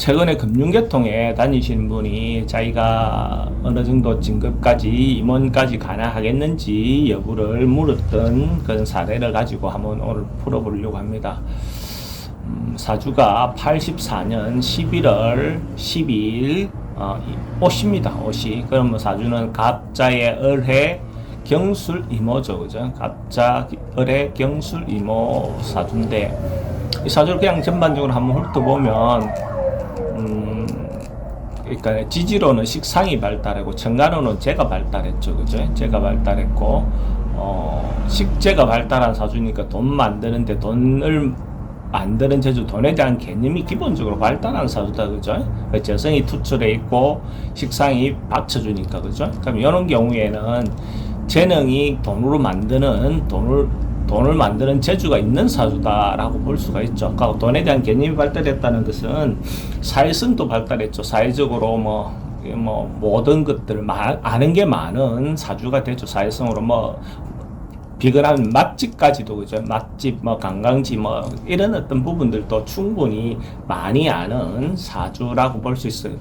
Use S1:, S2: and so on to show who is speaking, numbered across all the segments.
S1: 최근에 금융계통에 다니시는 분이 자기가 어느 정도 진급까지 임원까지 가능하겠는지 여부를 물었던 그런 사례를 가지고 한번 오늘 풀어보려고 합니다. 사주가 84년 11월 12일 옷입니다. 옷이. 그러면 사주는 갑자의 을해 경술 이모죠. 그죠? 갑자 을해 경술 이모 사주인데, 이 사주를 그냥 전반적으로 한번 훑어보면 그러니까 지지로는 식상이 발달하고 정간으로는 재가 발달했죠. 그죠? 재가 발달했고 식재가 발달한 사주니까 돈 만드는데 돈을 만드는 재주, 돈에 대한 개념이 기본적으로 발달한 사주다. 그죠? 재성이 투철해 있고 식상이 받쳐주니까. 그죠? 그럼 이런 경우에는 재능이 돈으로 만드는 돈을 만드는 재주가 있는 사주다라고 볼 수가 있죠. 그러니까 돈에 대한 개념이 발달했다는 것은 사회성도 발달했죠. 사회적으로 모든 것들을 아는 게 많은 사주가 되죠. 사회성으로 비근한 맛집까지도, 그죠? 맛집, 관광지, 이런 어떤 부분들도 충분히 많이 아는 사주라고 볼 수 있어요.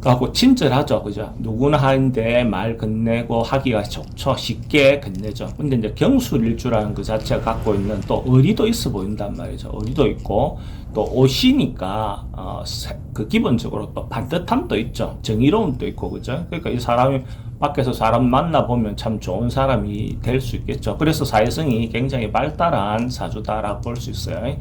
S1: 하고 친절하죠. 그죠? 누구나 하는데 말 건네고 하기가 좋죠. 쉽게 건네죠. 근데 이제 경술일주라는 그 자체가 갖고 있는 또 의리도 있어 보인단 말이죠. 의리도 있고 또 옷이니까 그 기본적으로 또 반듯함도 있죠. 정의로움도 있고. 그죠? 그러니까 이 사람이 밖에서 사람 만나보면 참 좋은 사람이 될 수 있겠죠. 그래서 사회성이 굉장히 발달한 사주다라고 볼 수 있어요.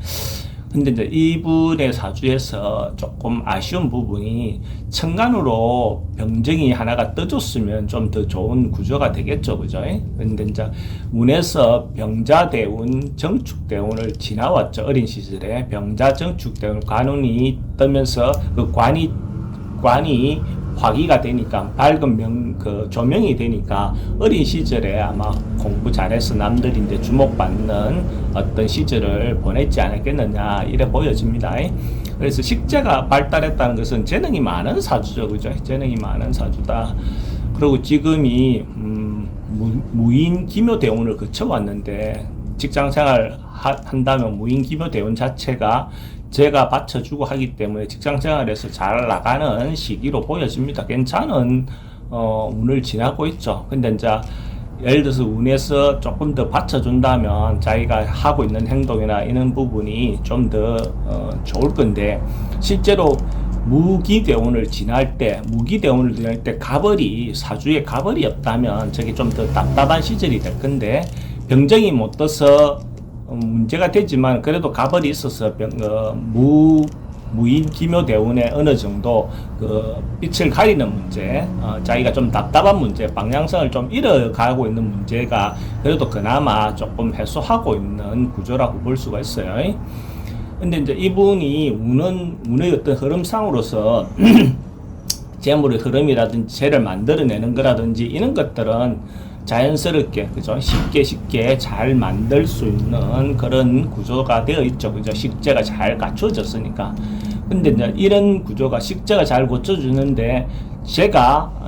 S1: 근데 이제 이분의 사주에서 조금 아쉬운 부분이 천간으로 병정이 하나가 떠줬으면 좀 더 좋은 구조가 되겠죠. 그죠? 근데 이제 운에서 병자대운, 정축대운을 지나왔죠. 어린 시절에 병자, 정축대운, 관운이 뜨면서 그 관이 화기가 되니까, 밝은 조명이 되니까 어린 시절에 아마 공부 잘해서 남들인데 주목받는 어떤 시절을 보냈지 않았겠느냐, 이래 보여집니다. 그래서 식재가 발달했다는 것은 재능이 많은 사주죠. 그죠? 재능이 많은 사주다. 그리고 지금이 무인 기묘 대운을 거쳐왔는데, 직장 생활 한다면 무인 기묘 대운 자체가 제가 받쳐주고 하기 때문에 직장 생활에서 잘 나가는 시기로 보여집니다. 괜찮은 운을 지나고 있죠. 근데 이제 예를 들어서 운에서 조금 더 받쳐준다면 자기가 하고 있는 행동이나 이런 부분이 좀 더 좋을 건데, 실제로 무기대운을 지날 때 가벌이, 사주에 가벌이 없다면 저게 좀 더 답답한 시절이 될 건데, 병정이 못 떠서 문제가 되지만 그래도 가벌이 있어서 무인 기묘 대운에 어느 정도 빛을 가리는 문제, 자기가 좀 답답한 문제, 방향성을 좀 잃어가고 있는 문제가 그래도 그나마 조금 해소하고 있는 구조라고 볼 수가 있어요. 근데 이제 이분이 운의 어떤 흐름상으로서 재물의 흐름이라든지 재를 만들어내는 거라든지 이런 것들은 자연스럽게, 그죠? 쉽게 잘 만들 수 있는 그런 구조가 되어 있죠. 그죠? 식재가 잘 갖춰졌으니까. 근데 이제 이런 구조가, 식재가 잘 갖춰주는데,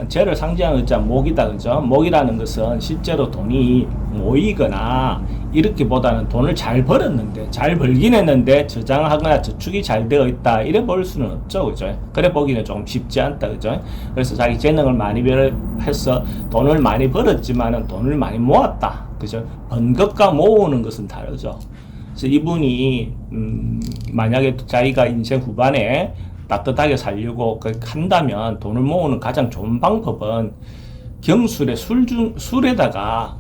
S1: 재를 상징하는 자 목이다. 그죠? 목이라는 것은 실제로 돈이 모이거나 이렇게보다는 돈을 잘 벌었는데, 잘 벌긴 했는데 저장하거나 저축이 잘 되어 있다, 이래 볼 수는 없죠. 그죠? 그래 보기는 좀 쉽지 않다. 그죠? 그래서 자기 재능을 많이 해서 돈을 많이 벌었지만은 돈을 많이 모았다. 그죠? 번 것과 모으는 것은 다르죠. 그래서 이분이 만약에 자기가 인생 후반에 따뜻하게 살려고 한다면 돈을 모으는 가장 좋은 방법은 경술의 술에다가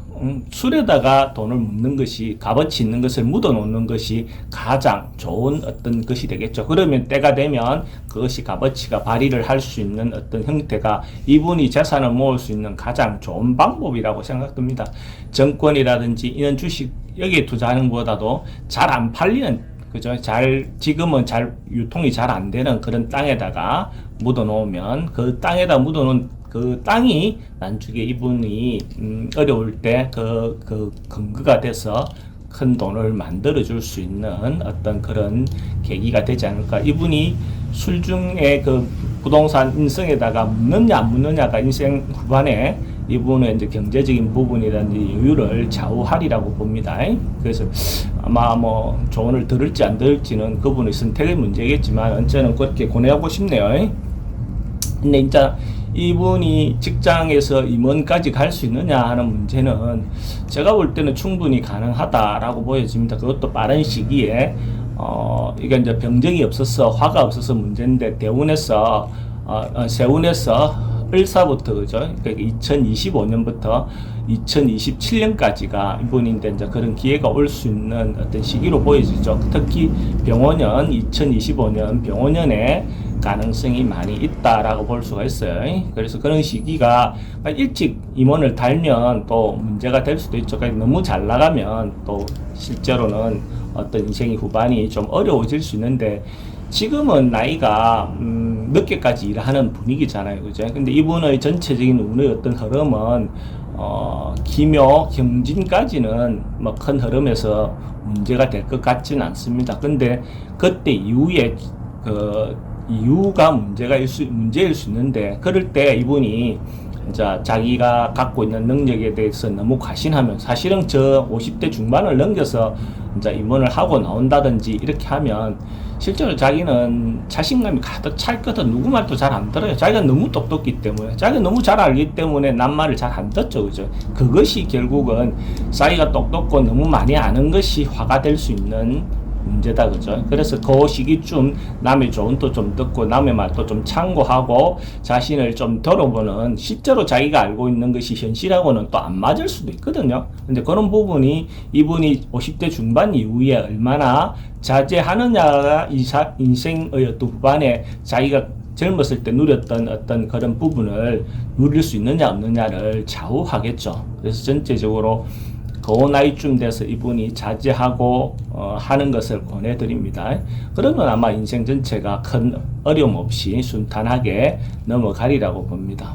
S1: 돈을 묻는 것이, 값어치 있는 것을 묻어 놓는 것이 가장 좋은 어떤 것이 되겠죠. 그러면 때가 되면 그것이 값어치가 발휘를 할 수 있는 어떤 형태가, 이분이 재산을 모을 수 있는 가장 좋은 방법이라고 생각됩니다. 정권이라든지 이런 주식, 여기에 투자하는 것보다도 잘 안 팔리는, 그죠? 지금은 유통이 잘 안 되는 그런 땅에다가 묻어 놓으면, 그 땅에다 묻어 놓은 그 땅이 나중에 이분이 어려울 때 근거가 돼서 큰 돈을 만들어 줄 수 있는 어떤 그런 계기가 되지 않을까. 이분이 술중에 부동산 인성에다가 묻느냐 안 묻느냐가 인생 후반에 이분은 이제 경제적인 부분이라든지 여유를 좌우하리라고 봅니다. 그래서 아마 뭐 조언을 들을지 안 들을지는 그분의 선택의 문제겠지만 저는 그렇게 권해하고 싶네요. 근데 진짜 이분이 직장에서 임원까지 갈 수 있느냐 하는 문제는 제가 볼 때는 충분히 가능하다라고 보여집니다. 그것도 빠른 시기에 이게 이제 병정이 없어서 화가 없어서 문제인데 대운에서 세운에서 을사부터 그죠? 그러니까 2025년부터 2027년까지가 이분인데 이제 그런 기회가 올 수 있는 어떤 시기로 보여지죠. 특히 병원년 2025년 병원년에 가능성이 많이 있다라고 볼 수가 있어요. 그래서 그런 시기가 일찍 임원을 달면 또 문제가 될 수도 있죠. 그러니까 너무 잘 나가면 또 실제로는 어떤 인생의 후반이 좀 어려워질 수 있는데 지금은 나이가 늦게까지 일하는 분위기잖아요. 그죠? 근데 이분의 전체적인 운의 어떤 흐름은 기묘, 경진까지는 뭐 큰 흐름에서 문제가 될 것 같지는 않습니다. 근데 그때 이후에 이유가 문제일 수 있는데 그럴 때 이분이 이제 자기가 갖고 있는 능력에 대해서 너무 과신하면 사실은 저 50대 중반을 넘겨서 이제 임원을 하고 나온다든지 이렇게 하면 실제로 자기는 자신감이 가득 찰 거든 누구 말도 잘 안 들어요. 자기가 너무 똑똑기 때문에 자기가 너무 잘 알기 때문에 남 말을 잘 안 듣죠. 그죠? 그것이 결국은 자기가 똑똑고 너무 많이 아는 것이 화가 될 수 있는 문제다. 그죠? 그래서 그 시기쯤 남의 조언도 좀 듣고 남의 말도 좀 참고하고 자신을 좀 들어보는 실제로 자기가 알고 있는 것이 현실하고는 또 안 맞을 수도 있거든요. 근데 그런 부분이 이분이 50대 중반 이후에 얼마나 자제하느냐가 인생의 어떤 후반에 자기가 젊었을 때 누렸던 어떤 그런 부분을 누릴 수 있느냐 없느냐를 좌우하겠죠. 그래서 전체적으로 그 나이쯤 돼서 이분이 자제하고 하는 것을 권해드립니다. 그러면 아마 인생 전체가 큰 어려움 없이 순탄하게 넘어가리라고 봅니다.